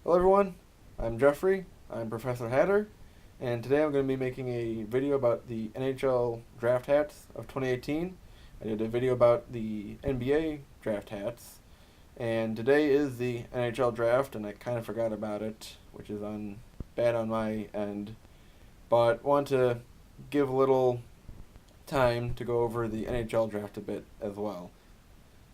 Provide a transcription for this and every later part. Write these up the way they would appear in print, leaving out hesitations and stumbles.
Hello everyone, I'm Jeffrey, I'm Professor Hatter, and today I'm going to be making a video about the NHL draft hats of 2018. I did a video about the NBA draft hats, and today is the NHL draft, and I kind of forgot about it, which is bad on my end, but want to give a little time to go over the NHL draft a bit as well.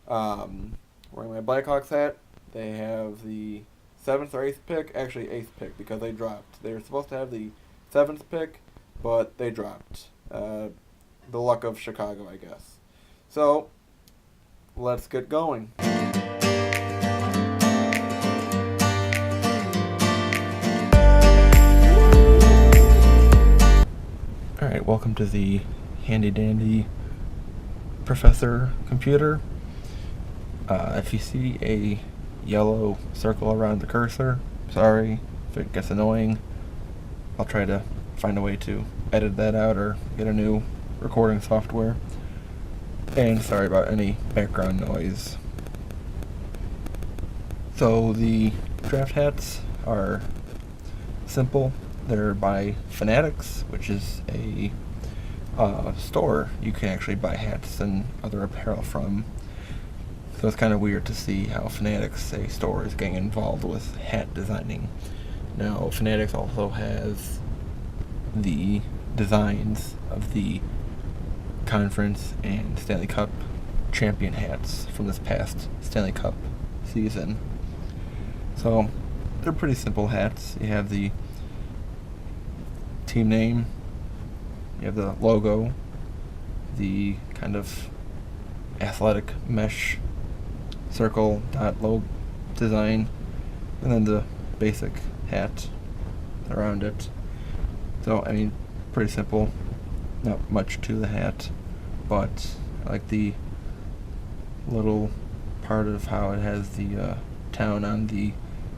Wearing my Blackhawks hat, they have the seventh or eighth pick, actually eighth pick because they dropped. They were supposed to have the seventh pick, but they dropped. The luck of Chicago, I guess. So let's get going. Alright, welcome to the handy dandy Professor computer. If you see a yellow circle around the cursor, sorry if it gets annoying. I'll try to find a way to edit that out or get a new recording software. And sorry about any background noise. So the draft hats are simple. They're by Fanatics, which is a store you can actually buy hats and other apparel from. So it's kind of weird to see how Fanatics, a store, is getting involved with hat designing. Now, Fanatics also has the designs of the Conference and Stanley Cup champion hats from this past Stanley Cup season. So, they're pretty simple hats. You have the team name, you have the logo, the kind of athletic mesh circle dot logo design, and then the basic hat around it. So I mean, pretty simple, not much to the hat, but I like the little part of how it has the town on the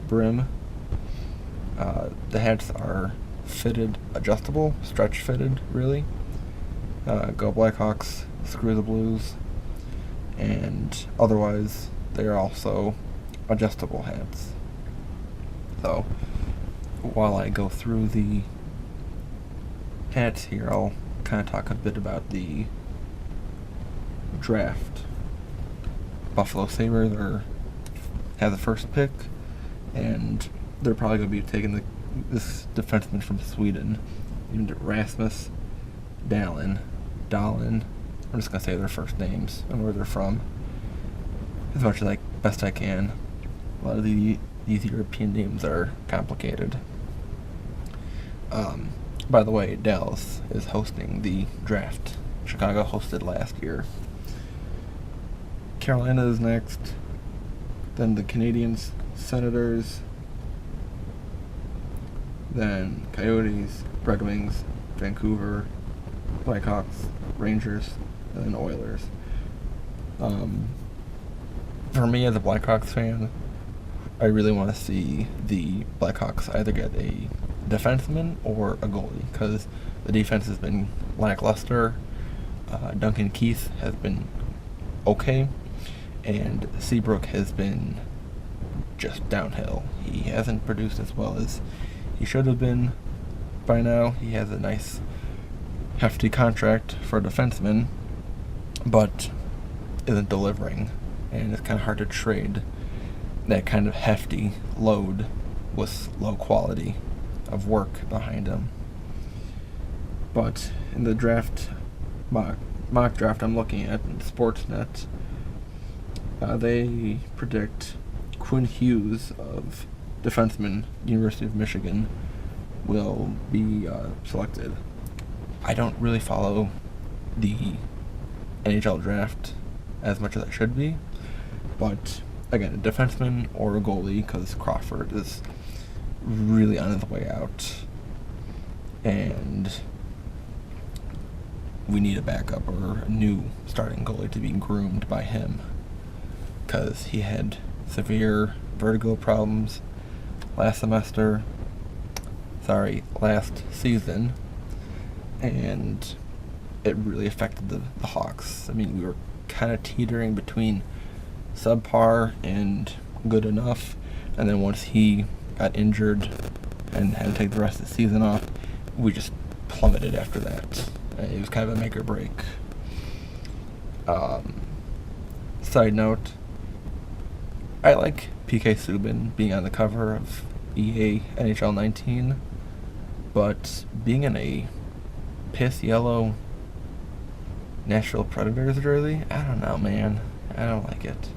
brim. The hats are fitted, adjustable, stretch fitted, really. Go Blackhawks, screw the Blues, and otherwise they are also adjustable hats. So while I go through the hats here, I'll kind of talk a bit about the draft. Buffalo Sabres have the first pick, and they're probably going to be taking this defenseman from Sweden, named Rasmus Dahlin. I'm just going to say their first names and where they're from, as much as best I can. A lot of these European names are complicated. By the way, Dallas is hosting the draft. Chicago hosted last year. Carolina is next. Then the Canadiens, Senators. Then Coyotes, Red Wings, Vancouver, Blackhawks, Rangers, and then Oilers. For me as a Blackhawks fan, I really want to see the Blackhawks either get a defenseman or a goalie, because the defense has been lackluster. Duncan Keith has been okay, and Seabrook has been just downhill. He hasn't produced as well as he should have been by now. He has a nice hefty contract for a defenseman, but isn't delivering, and it's kind of hard to trade that kind of hefty load with low quality of work behind him. But in the draft, mock draft I'm looking at in Sportsnet, they predict Quinn Hughes of defenseman, University of Michigan, will be selected. I don't really follow the NHL draft as much as I should be, but again, a defenseman or a goalie, because Crawford is really on his way out, and we need a backup or a new starting goalie to be groomed by him, because he had severe vertigo problems last season, and it really affected the Hawks. I mean, we were kind of teetering between subpar and good enough, and then once he got injured and had to take the rest of the season off, we just plummeted after that. It was kind of a make or break. Side note, I like PK Subban being on the cover of EA NHL 19, but being in a piss yellow Nashville Predators jersey, I don't know, man. I don't like it.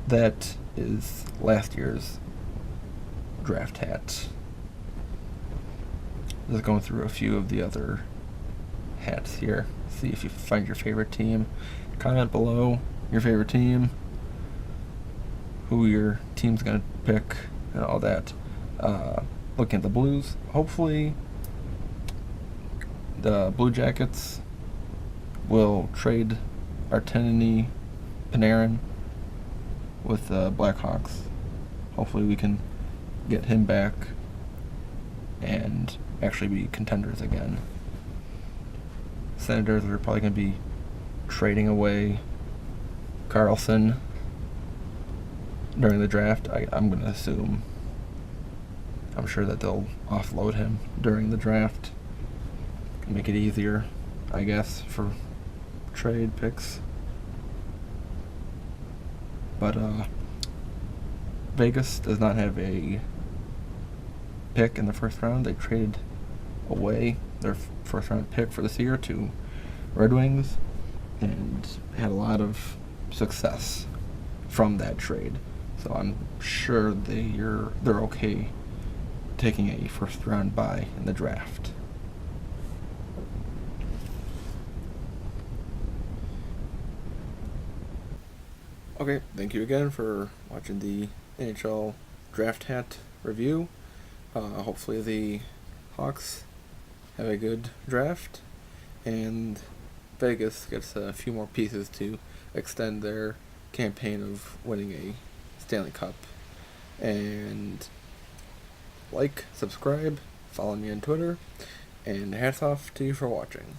That is last year's draft hat. Just going through a few of the other hats here. See if you find your favorite team. Comment below your favorite team, who your team's going to pick, and all that. Looking at the Blues, hopefully the Blue Jackets will trade Artemi Panarin with the Blackhawks. Hopefully we can get him back and actually be contenders again. Senators are probably going to be trading away Carlson during the draft. I'm going to assume. I'm sure that they'll offload him during the draft. Make it easier, I guess, for trade picks. But Vegas does not have a pick in the first round. They traded away their first round pick for this year to Red Wings and had a lot of success from that trade. So I'm sure they're okay taking a first round bye in the draft. Okay, thank you again for watching the NHL draft hat review. Hopefully the Hawks have a good draft, and Vegas gets a few more pieces to extend their campaign of winning a Stanley Cup. And like, subscribe, follow me on Twitter, and hats off to you for watching.